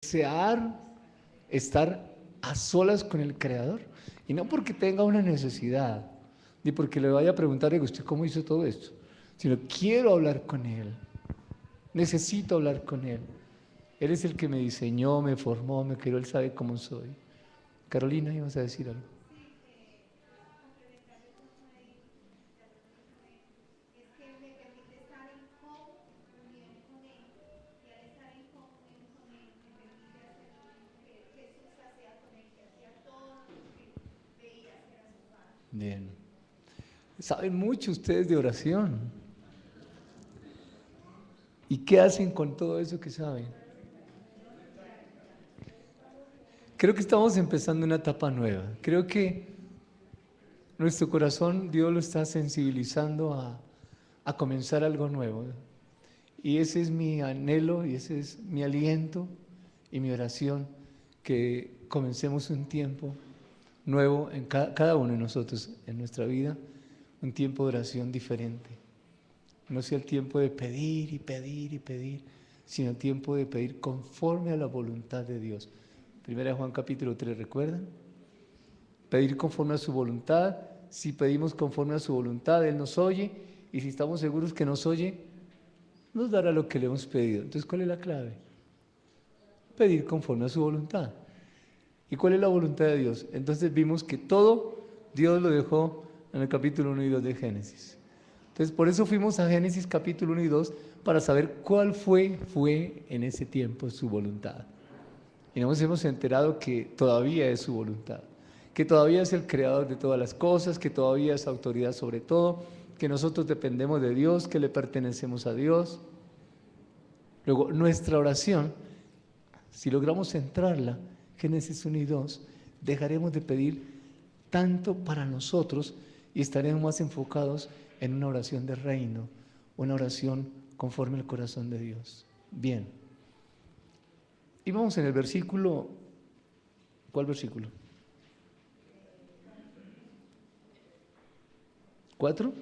desear estar a solas con el Creador. Y no porque tenga una necesidad, ni porque le vaya a preguntar, ¿usted cómo hizo todo esto? Sino quiero hablar con Él, necesito hablar con Él. Él es el que me diseñó, me formó, me creó, Él sabe cómo soy. Carolina, ibas a decir algo. Bien. Saben mucho ustedes de oración. ¿Y qué hacen con todo eso que saben? Creo que estamos empezando una etapa nueva. Creo que nuestro corazón Dios lo está sensibilizando a comenzar algo nuevo. Y ese es mi anhelo y ese es mi aliento y mi oración, que comencemos un tiempo nuevo en cada uno de nosotros en nuestra vida, un tiempo de oración diferente. No sea el tiempo de pedir y pedir y pedir, sino tiempo de pedir conforme a la voluntad de Dios. Primera de Juan capítulo 3, ¿recuerdan? Pedir conforme a su voluntad. Si pedimos conforme a su voluntad, Él nos oye, y si estamos seguros que nos oye, nos dará lo que le hemos pedido. Entonces, ¿cuál es la clave? Pedir conforme a su voluntad. ¿Y cuál es la voluntad de Dios? Entonces vimos que todo Dios lo dejó en el capítulo 1 y 2 de Génesis. Entonces, por eso fuimos a Génesis capítulo 1 y 2 para saber cuál fue en ese tiempo su voluntad. Y nos hemos enterado que todavía es su voluntad, que todavía es el creador de todas las cosas, que todavía es autoridad sobre todo, que nosotros dependemos de Dios, que le pertenecemos a Dios. Luego, nuestra oración, si logramos centrarla, Génesis 1 y 2, dejaremos de pedir tanto para nosotros y estaremos más enfocados en una oración de reino, una oración conforme al corazón de Dios. Bien. Y vamos en el versículo, ¿cuál versículo? ¿4?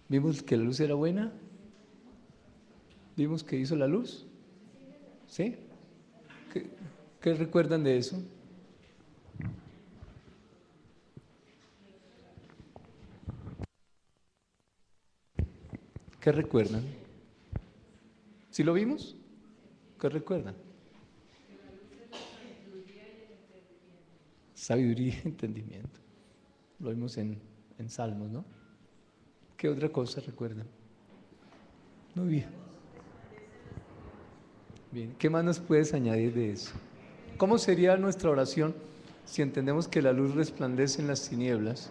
Vimos que la luz era buena. Vimos que hizo la luz. ¿Sí? ¿Qué recuerdan de eso? ¿Qué recuerdan? ¿Sí lo vimos? ¿Qué recuerdan? Sabiduría y entendimiento. Lo vimos en Salmos, ¿no? ¿Qué otra cosa recuerdan? Muy bien. Bien, ¿qué más nos puedes añadir de eso? ¿Cómo sería nuestra oración si entendemos que la luz resplandece en las tinieblas?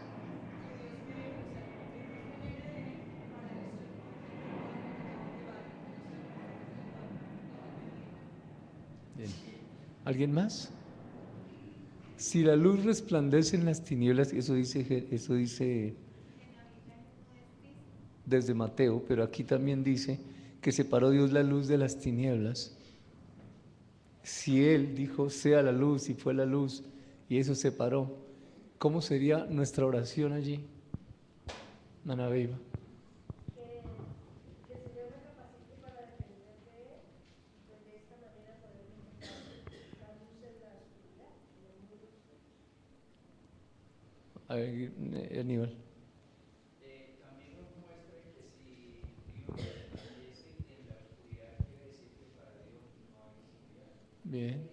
Bien. ¿Alguien más? Si la luz resplandece en las tinieblas, eso dice desde Mateo, pero aquí también dice que separó Dios la luz de las tinieblas. Si Él dijo, sea la luz, y fue la luz, y eso separó, ¿cómo sería nuestra oración allí, Ana Beiba? A ver, Aníbal. Bien.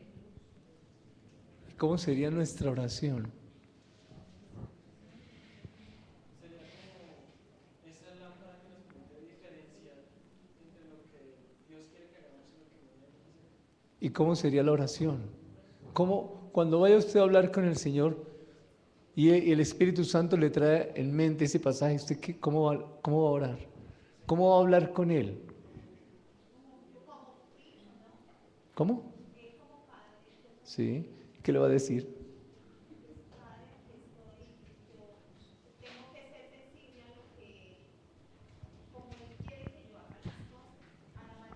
¿Cómo sería nuestra oración? ¿Y cómo sería la oración? ¿Cómo, cuando vaya usted a hablar con el Señor y el Espíritu Santo le trae en mente ese pasaje, ¿usted cómo va a orar? ¿Cómo va a hablar con Él? ¿Cómo? Sí. ¿Qué le va a decir?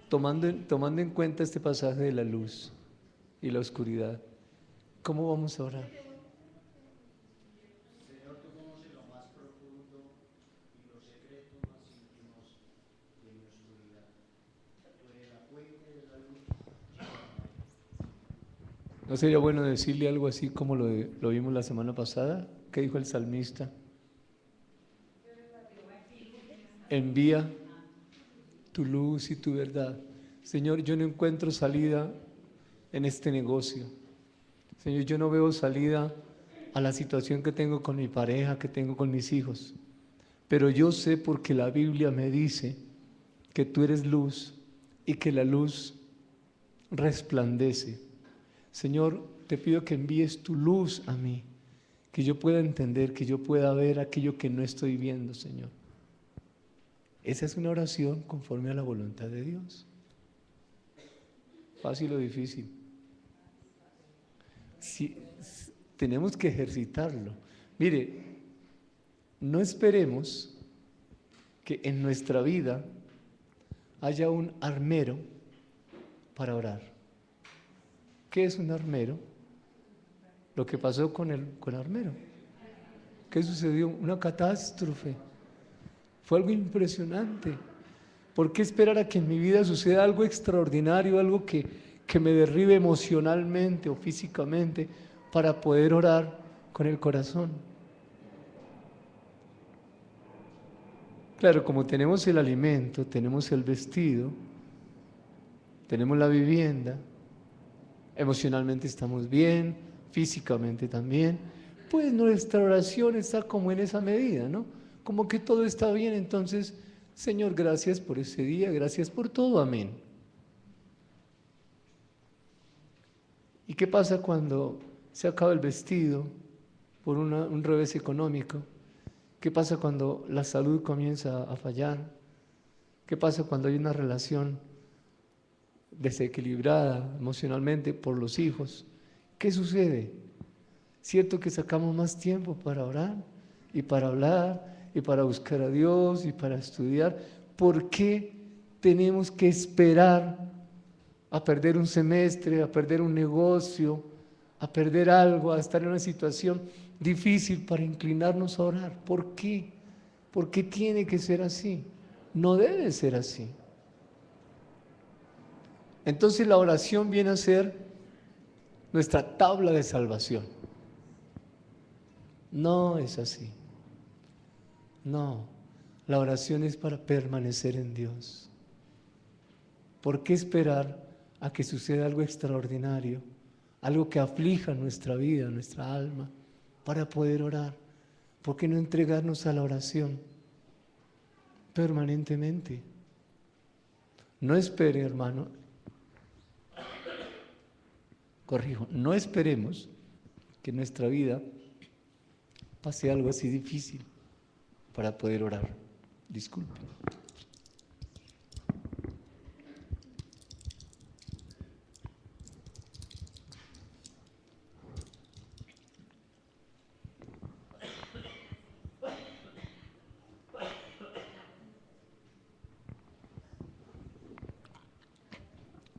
Tomando en cuenta este pasaje de la luz y la oscuridad, ¿cómo vamos a orar? ¿No sería bueno decirle algo así como lo vimos la semana pasada? ¿Qué dijo el salmista? Envía tu luz y tu verdad. Señor, yo no encuentro salida en este negocio. Señor, yo no veo salida a la situación que tengo con mi pareja, que tengo con mis hijos. Pero yo sé porque la Biblia me dice que tú eres luz y que la luz resplandece. Señor, te pido que envíes tu luz a mí, que yo pueda entender, que yo pueda ver aquello que no estoy viendo, Señor. Esa es una oración conforme a la voluntad de Dios. ¿Fácil o difícil? Sí, tenemos que ejercitarlo. Mire, no esperemos que en nuestra vida haya un armero para orar. ¿Qué es un armero? Lo que pasó con el armero. ¿Qué sucedió? Una catástrofe. Fue algo impresionante. ¿Por qué esperar a que en mi vida suceda algo extraordinario, algo que me derribe emocionalmente o físicamente para poder orar con el corazón? Claro, como tenemos el alimento, tenemos el vestido, tenemos la vivienda, emocionalmente estamos bien, físicamente también, pues nuestra oración está como en esa medida, ¿no? Como que todo está bien, entonces, Señor, gracias por ese día, gracias por todo, amén. ¿Y qué pasa cuando se acaba el vestido por un revés económico? ¿Qué pasa cuando la salud comienza a fallar? ¿Qué pasa cuando hay una relación desequilibrada emocionalmente por los hijos? ¿Qué sucede? Cierto que sacamos más tiempo para orar y para hablar y para buscar a Dios y para estudiar. ¿Por qué tenemos que esperar a perder un semestre, a perder un negocio, a perder algo, a estar en una situación difícil para inclinarnos a orar? ¿Por qué? ¿Por qué tiene que ser así? No debe ser así. Entonces la oración viene a ser nuestra tabla de salvación. No es así. No, la oración es para permanecer en Dios. ¿Por qué esperar a que suceda algo extraordinario, algo que aflija nuestra vida, nuestra alma, para poder orar? ¿Por qué no entregarnos a la oración permanentemente? No espere, hermano, corrijo, no esperemos que en nuestra vida pase algo así difícil para poder orar. Disculpe.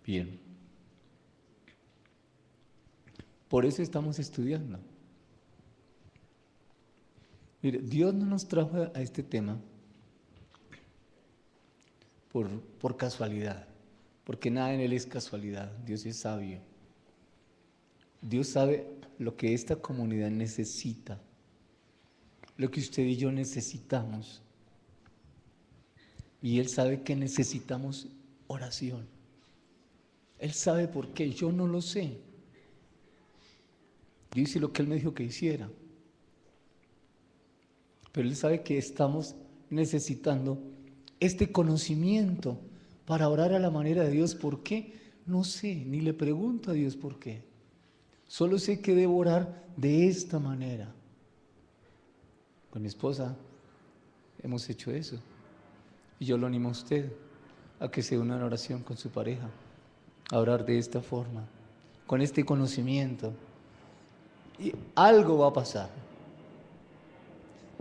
Bien. Por eso estamos estudiando. Mire, Dios no nos trajo a este tema por casualidad, porque nada en Él es casualidad. Dios es sabio. Dios sabe lo que esta comunidad necesita, lo que usted y yo necesitamos. Y Él sabe que necesitamos oración. Él sabe por qué, yo no lo sé. Yo hice lo que Él me dijo que hiciera. Pero Él sabe que estamos necesitando este conocimiento para orar a la manera de Dios. ¿Por qué? No sé, ni le pregunto a Dios por qué. Solo sé que debo orar de esta manera. Con mi esposa hemos hecho eso. Y yo lo animo a usted a que se una en oración con su pareja, a orar de esta forma, con este conocimiento. Y algo va a pasar.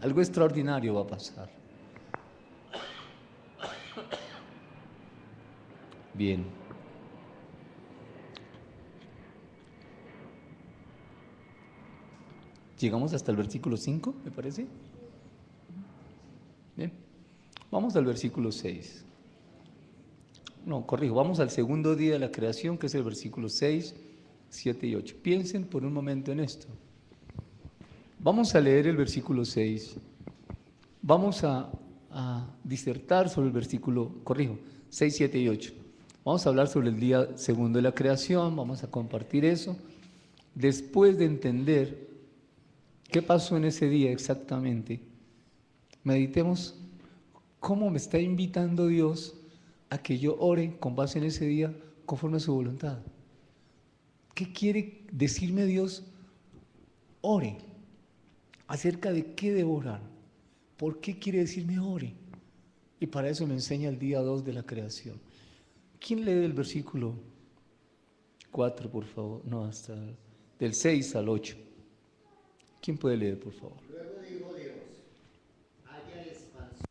Algo extraordinario va a pasar. Bien. Llegamos hasta el versículo 5, me parece. Bien. Vamos al versículo 6. No, corrijo, vamos al segundo día de la creación, que es el versículo 6, 7 y 8. Piensen por un momento en esto. Vamos a leer el versículo 6. Vamos a disertar sobre el versículo, 6, 7 y 8. Vamos a hablar sobre el día segundo de la creación, vamos a compartir eso. Después de entender qué pasó en ese día exactamente, meditemos cómo me está invitando Dios a que yo ore con base en ese día conforme a su voluntad. ¿Qué quiere decirme Dios? Ore. ¿Acerca de qué debo orar? ¿Por qué quiere decirme ore? Y para eso me enseña el día 2 de la creación. ¿Quién lee el versículo 4, por favor? No, hasta del 6 al 8. ¿Quién puede leer, por favor? Luego dijo Dios, haya expansión.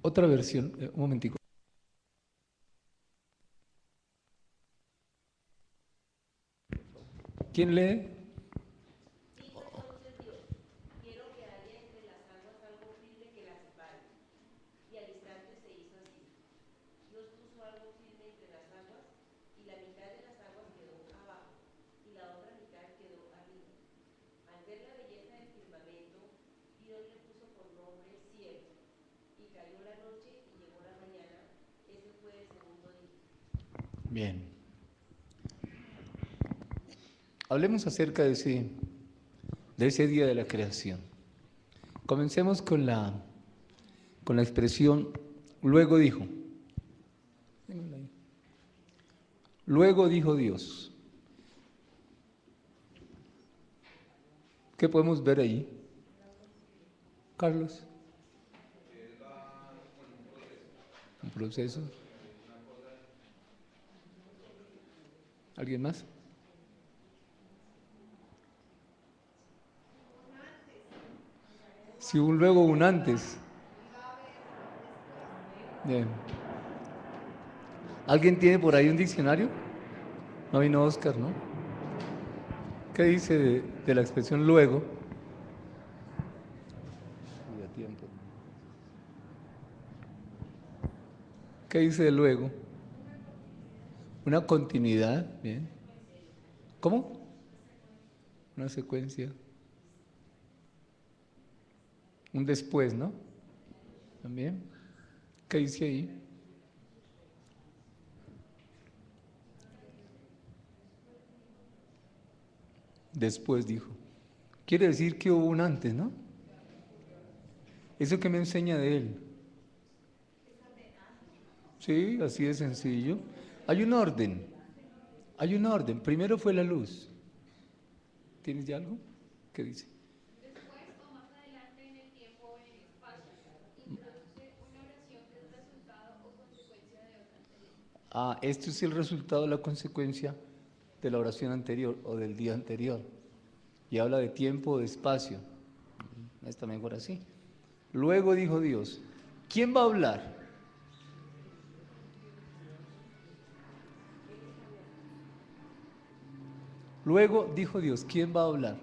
Otra versión, un momentico. ¿Quién lee? Dijo entonces Dios, quiero que haya entre las aguas algo firme que las separe. Y al instante se hizo así. Dios puso algo firme entre las aguas, y la mitad de las aguas quedó abajo, y la otra mitad quedó arriba. Al ver la belleza del firmamento, Dios le puso por nombre cielo. Y cayó la noche y llegó la mañana. Ese fue el segundo día. Bien. Hablemos acerca de ese día de la creación. Comencemos con la expresión, luego dijo. Luego dijo Dios. ¿Qué podemos ver ahí? Carlos. Un proceso. ¿Alguien más? Si un luego, un antes. Bien. ¿Alguien tiene por ahí un diccionario? No vino Oscar, ¿no? ¿Qué dice de la expresión luego? ¿Qué dice de luego? Una continuidad, bien. ¿Cómo? Una secuencia. Un después, ¿no? También. ¿Qué dice ahí? Después dijo. Quiere decir que hubo un antes, ¿no? ¿Eso qué me enseña de él? Sí, así de sencillo. Hay un orden. Hay un orden. Primero fue la luz. ¿Tienes ya algo? ¿Qué dice? Después o más adelante en el tiempo o en el espacio, introduce una oración que es resultado o consecuencia de otra anterior. Esto es el resultado, la consecuencia de la oración anterior o del día anterior. Y habla de tiempo o de espacio. Está mejor así. Luego dijo Dios, ¿quién va a hablar? Luego dijo Dios, ¿quién va a hablar?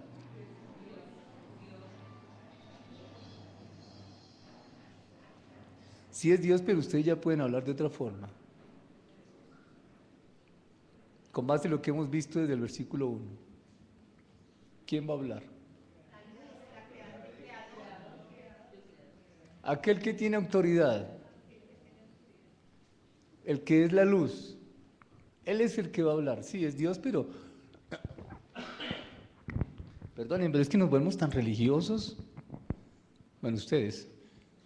Sí es Dios, pero ustedes ya pueden hablar de otra forma. Con base en lo que hemos visto desde el versículo 1. ¿Quién va a hablar? Aquel que tiene autoridad. El que es la luz. Él es el que va a hablar. Sí, es Dios, pero... Perdonen, pero es que nos volvemos tan religiosos. Bueno, ustedes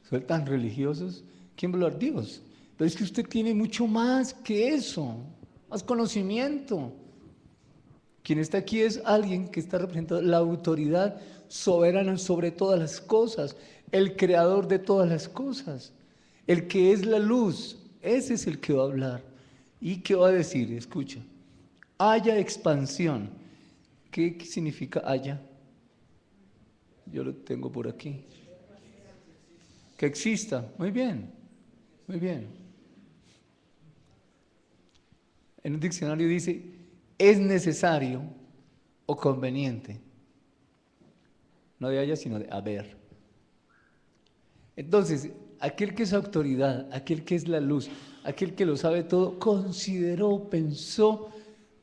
son tan religiosos. ¿Quién va a hablar? Dios. Pero es que usted tiene mucho más que eso. Más conocimiento. Quien está aquí es alguien que está representando la autoridad soberana sobre todas las cosas, el creador de todas las cosas, el que es la luz, ese es el que va a hablar. ¿Y qué va a decir? Escucha, haya expansión. ¿Qué significa haya? Yo lo tengo por aquí. Que exista. Muy bien. Muy bien. En un diccionario dice, es necesario o conveniente. No de haya, sino de haber. Entonces, aquel que es autoridad, aquel que es la luz, aquel que lo sabe todo, consideró, pensó,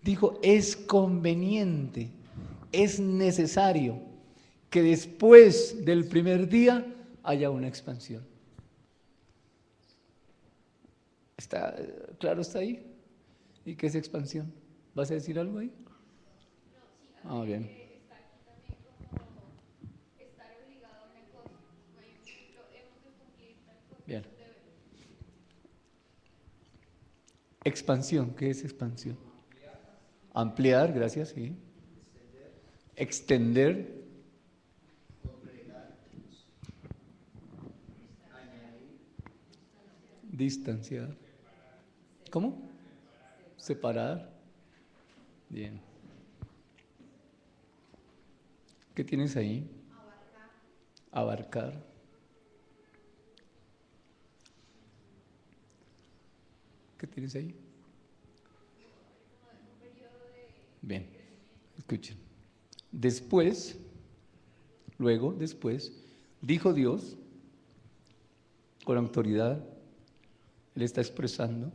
dijo, es conveniente, es necesario que después del primer día haya una expansión. ¿Está claro? ¿Está ahí? ¿Y qué es expansión? ¿Vas a decir algo ahí? Ah, bien. Está aquí también como estar obligado a una cosa. Por ejemplo, hemos de cumplir tal cosa. Bien. Debemos. Expansión, ¿qué es expansión? Ampliar, gracias, sí. Extender. Distanciar. ¿Cómo? Separar. Bien. ¿Qué tienes ahí? Abarcar. ¿Qué tienes ahí? Bien, escuchen. Después, después, dijo Dios, con autoridad, Él está expresando,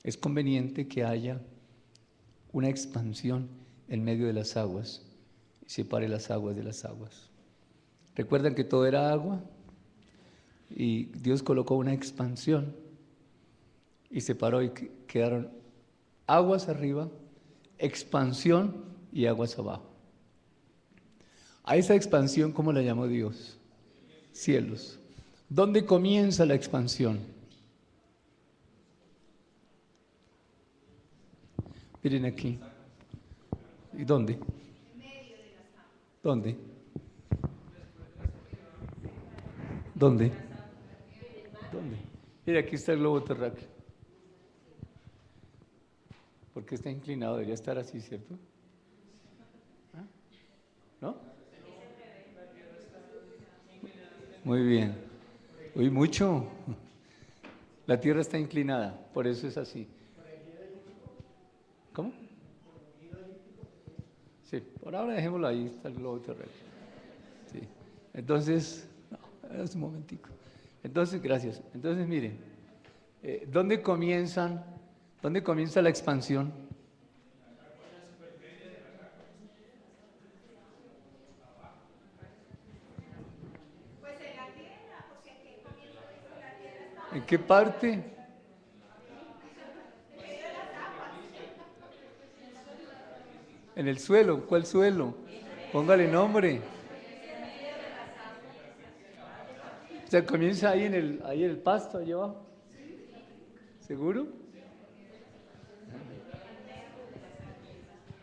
es conveniente que haya una expansión en medio de las aguas y separe las aguas de las aguas. ¿Recuerdan que todo era agua? Y Dios colocó una expansión y separó y quedaron aguas arriba, expansión y aguas abajo. A esa expansión, ¿cómo la llamó Dios? Cielos. ¿Dónde comienza la expansión? Miren aquí. ¿Y dónde? ¿Dónde? ¿Dónde? ¿Dónde? Mira, aquí está el globo terráqueo. Porque está inclinado, debería estar así, ¿cierto? ¿Ah? ¿No? Muy bien. Uy, mucho. La Tierra está inclinada, por eso es así. ¿Cómo? Sí, por ahora dejémoslo ahí, está el globo terráqueo. Sí. Entonces, no, es un momentico. Entonces, gracias. Entonces, miren, ¿dónde comienza la expansión? Pues en la tierra, porque aquí comienza eso, la tierra está ¿En qué parte? En el suelo. ¿Cuál suelo? Póngale nombre. O sea, comienza ahí en el pasto, allá abajo. ¿Seguro?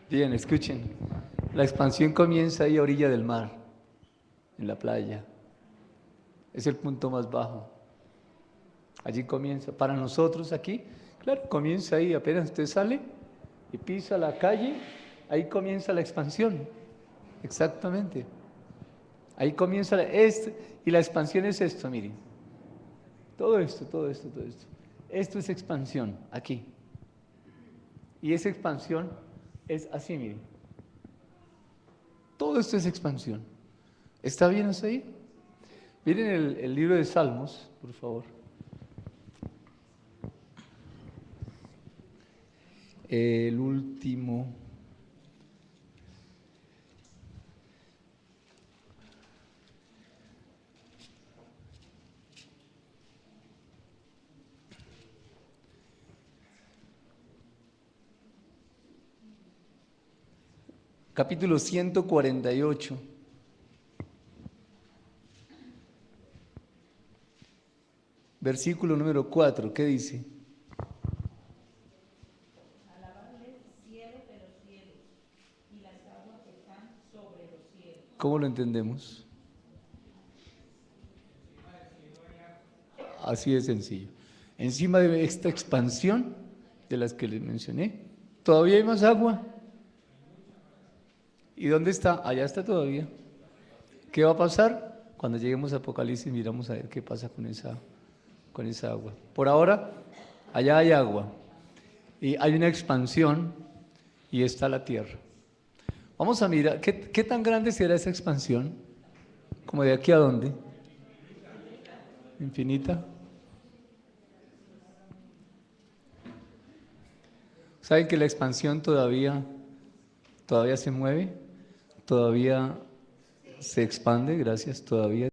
Bien, escuchen. La expansión comienza ahí a orilla del mar, en la playa. Es el punto más bajo. Allí comienza. Para nosotros aquí, claro, comienza ahí. Apenas usted sale y pisa la calle, ahí comienza la expansión. Exactamente. Ahí comienza y la expansión es esto, miren. Todo esto. Esto es expansión, aquí. Y esa expansión es así, miren. Todo esto es expansión. ¿Está bien hasta ahí? Miren el libro de Salmos, por favor. El último. Capítulo 148. Versículo número 4, ¿qué dice? Alabarle cielo de los cielos y las aguas que están sobre los cielos. ¿Cómo lo entendemos? Así de sencillo. Encima de esta expansión de las que les mencioné, todavía hay más agua. ¿Y dónde está? Allá está todavía. ¿Qué va a pasar? Cuando lleguemos a Apocalipsis miramos a ver qué pasa con esa agua. Por ahora, allá hay agua y hay una expansión y está la tierra. Vamos a mirar, ¿qué tan grande será esa expansión? ¿Como de aquí a dónde? ¿Infinita? ¿Saben que la expansión todavía se mueve? Todavía se expande, gracias, todavía.